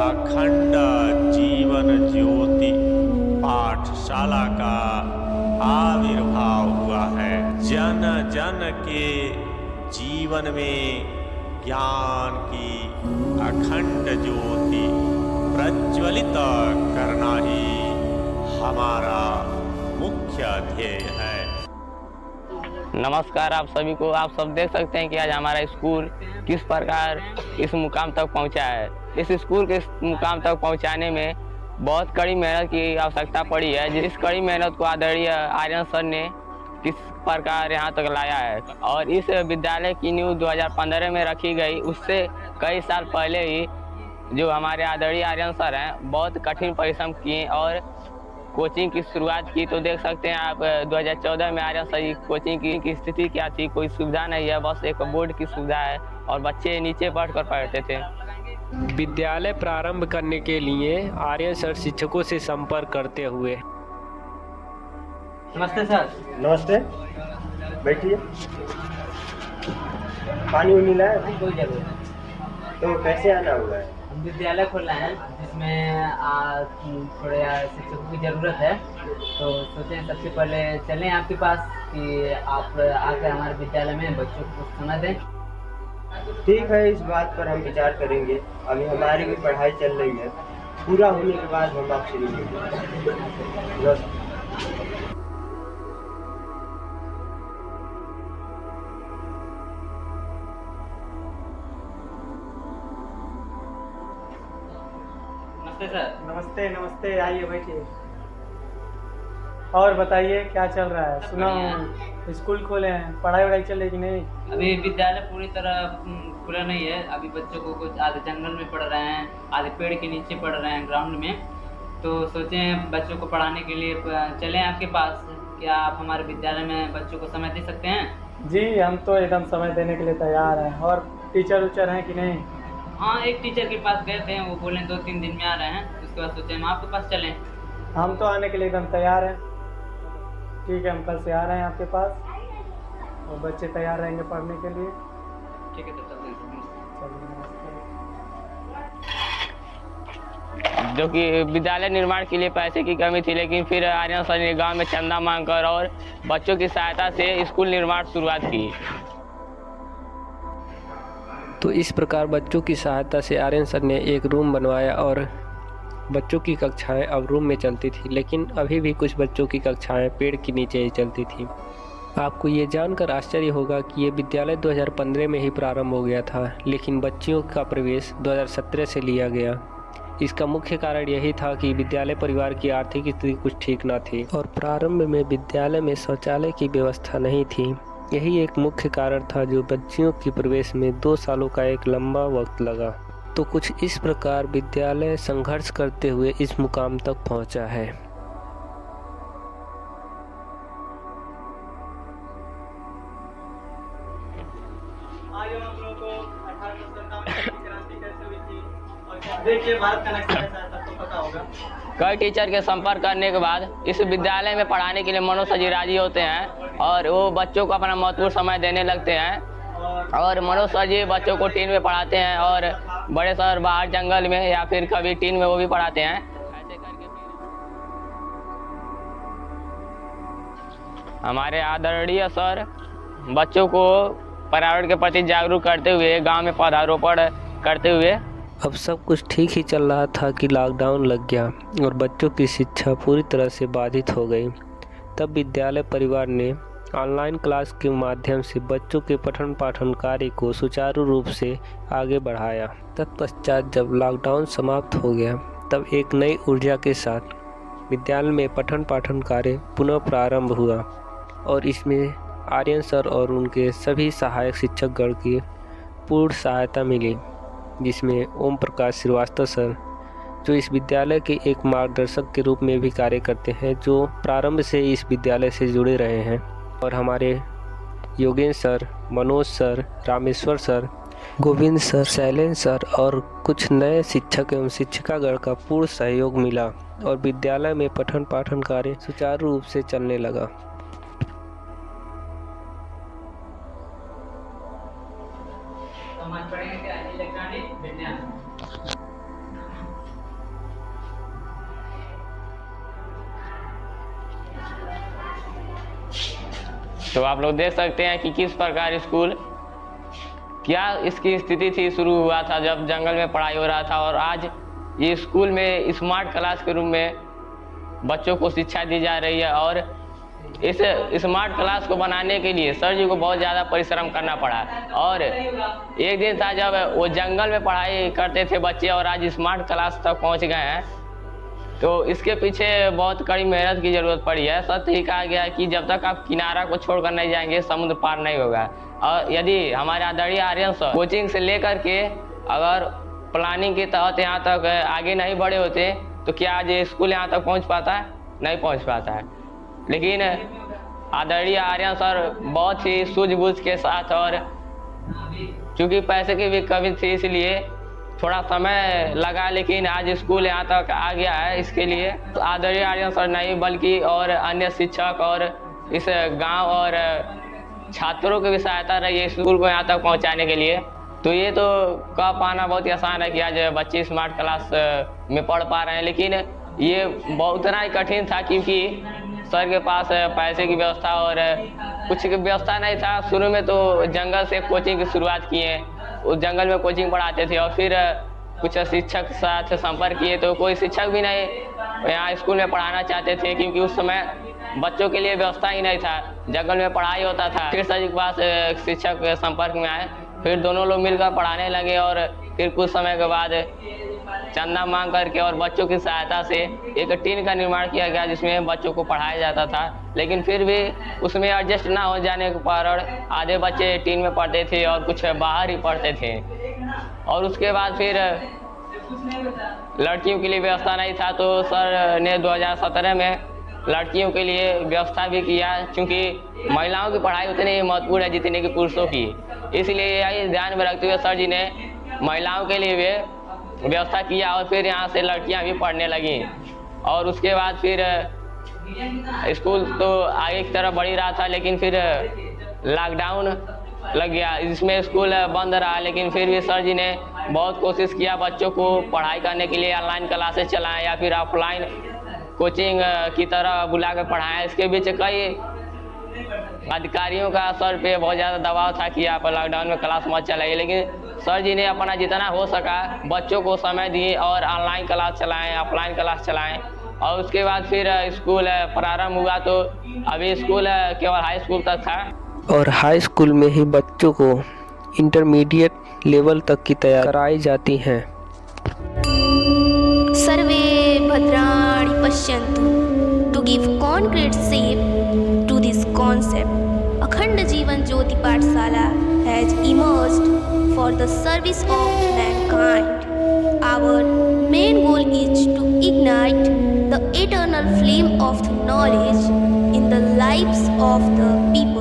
अखंड जीवन ज्योति पाठशाला का आविर्भाव हुआ है। जन जन के जीवन में ज्ञान की अखंड ज्योति प्रज्वलित करना ही हमारा मुख्य ध्येय है। नमस्कार आप सभी को। आप सब देख सकते हैं कि आज हमारा स्कूल किस प्रकार इस मुकाम तक पहुंचा है। इस स्कूल के इस मुकाम तक पहुंचाने में बहुत कड़ी मेहनत की आवश्यकता पड़ी है। जिस कड़ी मेहनत को आदरणीय आर्यन सर ने किस प्रकार यहाँ तक लाया है। और इस विद्यालय की नींव 2015 में रखी गई। उससे कई साल पहले ही जो हमारे आदरणीय आर्यन सर हैं बहुत कठिन परिश्रम किए और कोचिंग की शुरुआत की। तो देख सकते हैं आप 2014 में आर्यन सर की कोचिंग की स्थिति क्या थी। कोई सुविधा नहीं है, बस एक बोर्ड की सुविधा है और बच्चे नीचे बैठकर पढ़ते थे। विद्यालय प्रारंभ करने के लिए आर्यन सर शिक्षकों से संपर्क करते हुए। नमस्ते सर। नमस्ते, बैठिए। पानी उनी लाए? कोई जरूरत नहीं। तो कैसे आना हुआ है? हम विद्यालय खोल रहे हैं जिसमें थोड़े शिक्षकों की ज़रूरत है, तो सोचे सबसे पहले चलें आपके पास कि आप आकर हमारे विद्यालय में बच्चों को समय दें। ठीक है, इस बात पर हम विचार करेंगे। अभी हमारी भी पढ़ाई चल रही है, पूरा होने के बाद हम आपसे मिलेंगे। नमस्ते सर। नमस्ते नमस्ते, आइए बैठिए। और बताइए क्या चल रहा है? सुना स्कूल खोले हैं, पढ़ाई वढ़ाई चल रही कि नहीं? अभी विद्यालय पूरी तरह खुला नहीं है। अभी बच्चों को कुछ आधे जंगल में पढ़ रहे हैं, आधे पेड़ के नीचे पढ़ रहे हैं ग्राउंड में। तो सोचे बच्चों को पढ़ाने के लिए चलें आपके पास। क्या आप हमारे विद्यालय में बच्चों को समय दे सकते हैं? जी, हम तो एकदम समय देने के लिए तैयार हैं। और टीचर उचर हैं कि नहीं? हाँ, एक टीचर के पास गए थे, वो बोले 2-3 दिन में आ रहे हैं। उसके बाद सोचे हम आपके पास चलें। हम तो आने के लिए एकदम तैयार हैं। ठीक है, हम कल से आ रहे हैं आपके पास और बच्चे तैयार रहेंगे पढ़ने के लिए। ठीक है, तो चलते हैं। चलिए, नमस्ते। जो कि विद्यालय निर्माण के लिए पैसे की कमी थी, लेकिन फिर आर्यन सर ने गाँव में चंदा मांगकर और बच्चों की सहायता से स्कूल निर्माण शुरुआत की। तो इस प्रकार बच्चों की सहायता से आर्यन सर ने एक रूम बनवाया और बच्चों की कक्षाएं अब रूम में चलती थी। लेकिन अभी भी कुछ बच्चों की कक्षाएं पेड़ के नीचे ही चलती थी। आपको ये जानकर आश्चर्य होगा कि ये विद्यालय 2015 में ही प्रारंभ हो गया था, लेकिन बच्चियों का प्रवेश 2017 से लिया गया। इसका मुख्य कारण यही था कि विद्यालय परिवार की आर्थिक स्थिति कुछ ठीक न थी और प्रारंभ में विद्यालय में शौचालय की व्यवस्था नहीं थी। यही एक मुख्य कारण था जो बच्चियों की प्रवेश में 2 सालों का एक लंबा वक्त लगा। तो कुछ इस प्रकार विद्यालय संघर्ष करते हुए इस मुकाम तक पहुंचा है। आज हम लोगों को 1857 की क्रांति कैसे हुई थी और देखिए भारत का नक्शा कैसा है, तब तो पता होगा। कई टीचर के संपर्क करने के बाद इस विद्यालय में पढ़ाने के लिए मनोज सर जी राजी होते हैं और वो बच्चों को अपना महत्वपूर्ण समय देने लगते हैं। और मनोज सर जी बच्चों को टीन में पढ़ाते हैं और बड़े सर बाहर जंगल में या फिर कभी टीन में वो भी पढ़ाते हैं। ऐसे करके हमारे आदरणीय सर बच्चों को पर्यावरण के प्रति जागरूक करते हुए गांव में पौधारोपण करते हुए। अब सब कुछ ठीक ही चल रहा था कि लॉकडाउन लग गया और बच्चों की शिक्षा पूरी तरह से बाधित हो गई। तब विद्यालय परिवार ने ऑनलाइन क्लास के माध्यम से बच्चों के पठन पाठन कार्य को सुचारू रूप से आगे बढ़ाया। तत्पश्चात जब लॉकडाउन समाप्त हो गया तब एक नई ऊर्जा के साथ विद्यालय में पठन पाठन कार्य पुनः प्रारंभ हुआ और इसमें आर्यन सर और उनके सभी सहायक शिक्षकगण की पूर्ण सहायता मिली, जिसमें ओम प्रकाश श्रीवास्तव सर जो इस विद्यालय के एक मार्गदर्शक के रूप में भी कार्य करते हैं, जो प्रारंभ से इस विद्यालय से जुड़े रहे हैं, और हमारे Yogendra sir, Manoj sir, Rameshwar sir, Govind sir, Shailendra sir और कुछ नए शिक्षक एवं शिक्षिकागण का पूर्ण सहयोग मिला और विद्यालय में पठन पाठन कार्य सुचारू रूप से चलने लगा। तो आप लोग देख सकते हैं कि किस प्रकार स्कूल क्या इसकी स्थिति थी। शुरू हुआ था जब जंगल में पढ़ाई हो रहा था और आज ये स्कूल में स्मार्ट क्लास के रूप में बच्चों को शिक्षा दी जा रही है। और इस स्मार्ट क्लास को बनाने के लिए सर जी को बहुत ज़्यादा परिश्रम करना पड़ा। और एक दिन था जब वो जंगल में पढ़ाई करते थे बच्चे और आज स्मार्ट क्लास तक पहुंच गए हैं, तो इसके पीछे बहुत कड़ी मेहनत की ज़रूरत पड़ी है। सत्य ही कहा गया है कि जब तक आप किनारा को छोड़कर नहीं जाएंगे समुद्र पार नहीं होगा। और यदि हमारे आदरणीय आर्यन सर कोचिंग से लेकर के अगर प्लानिंग के तहत यहाँ तक आगे नहीं बढ़े होते तो क्या आज स्कूल यहाँ तक पहुँच पाता है? नहीं पहुँच पाता है। लेकिन आदरणीय आर्यन सर बहुत ही सूझबूझ के साथ और चूँकि पैसे की भी कमी थी इसलिए थोड़ा समय लगा, लेकिन आज स्कूल यहाँ तक आ गया है। इसके लिए आदरणीय आर्यन सर नहीं बल्कि और अन्य शिक्षक और इस गांव और छात्रों की भी सहायता रही है स्कूल को यहाँ तक पहुँचाने के लिए। तो ये तो कह पाना बहुत ही आसान है कि आज बच्चे स्मार्ट क्लास में पढ़ पा रहे हैं, लेकिन ये बहुत उतना ही कठिन था क्योंकि सर के पास पैसे की व्यवस्था और कुछ की व्यवस्था नहीं था। शुरू में तो जंगल से कोचिंग की शुरुआत किए, उस जंगल में कोचिंग पढ़ाते थे और फिर कुछ शिक्षक के साथ संपर्क किए तो कोई शिक्षक भी नहीं यहाँ स्कूल में पढ़ाना चाहते थे क्योंकि उस समय बच्चों के लिए व्यवस्था ही नहीं था, जंगल में पढ़ाई होता था। फिर सर जी के पास शिक्षक के संपर्क में आए, फिर दोनों लोग मिलकर पढ़ाने लगे और फिर कुछ समय के बाद चंदा मांग करके और बच्चों की सहायता से एक टीम का निर्माण किया गया जिसमें बच्चों को पढ़ाया जाता था। लेकिन फिर भी उसमें एडजस्ट ना हो जाने के कारण आधे बच्चे टीम में पढ़ते थे और कुछ बाहर ही पढ़ते थे। और उसके बाद फिर लड़कियों के लिए व्यवस्था नहीं था तो सर ने 2017 में लड़कियों के लिए व्यवस्था भी किया, क्योंकि महिलाओं की पढ़ाई उतनी महत्वपूर्ण है जितनी कि पुरुषों की। इसलिए यही ध्यान में रखते हुए सर जी ने महिलाओं के लिए भी व्यवस्था किया और फिर यहाँ से लड़कियाँ भी पढ़ने लगीं। और उसके बाद फिर स्कूल तो आगे की तरफ बढ़ ही रहा था, लेकिन फिर लॉकडाउन लग गया, जिसमें स्कूल बंद रहा। लेकिन फिर भी सर जी ने बहुत कोशिश किया बच्चों को पढ़ाई करने के लिए, ऑनलाइन क्लासेस चलाएं या फिर ऑफलाइन कोचिंग की तरह बुला कर पढ़ाएं। इसके बीच कई अधिकारियों का सर पे बहुत ज़्यादा दबाव था कि आप लॉकडाउन में क्लास मत चलाइए, लेकिन सर जी ने अपना जितना हो सका बच्चों को समय दिए और ऑनलाइन क्लास चलाएं, ऑफलाइन क्लास चलाएं। और उसके बाद फिर स्कूल प्रारंभ हुआ तो अभी स्कूल केवल हाई स्कूल तक था और हाई स्कूल में ही बच्चों को इंटरमीडिएट लेवल तक की तैयारी कराई जाती हैं। सर्वे भद्राणि पश्यन्तु to give concrete shape to this concept. Akhanda Jeevan Jyoti Pathshala has emerged for the service of mankind. Our main goal is to ignite the eternal flame of knowledge in the lives of the people.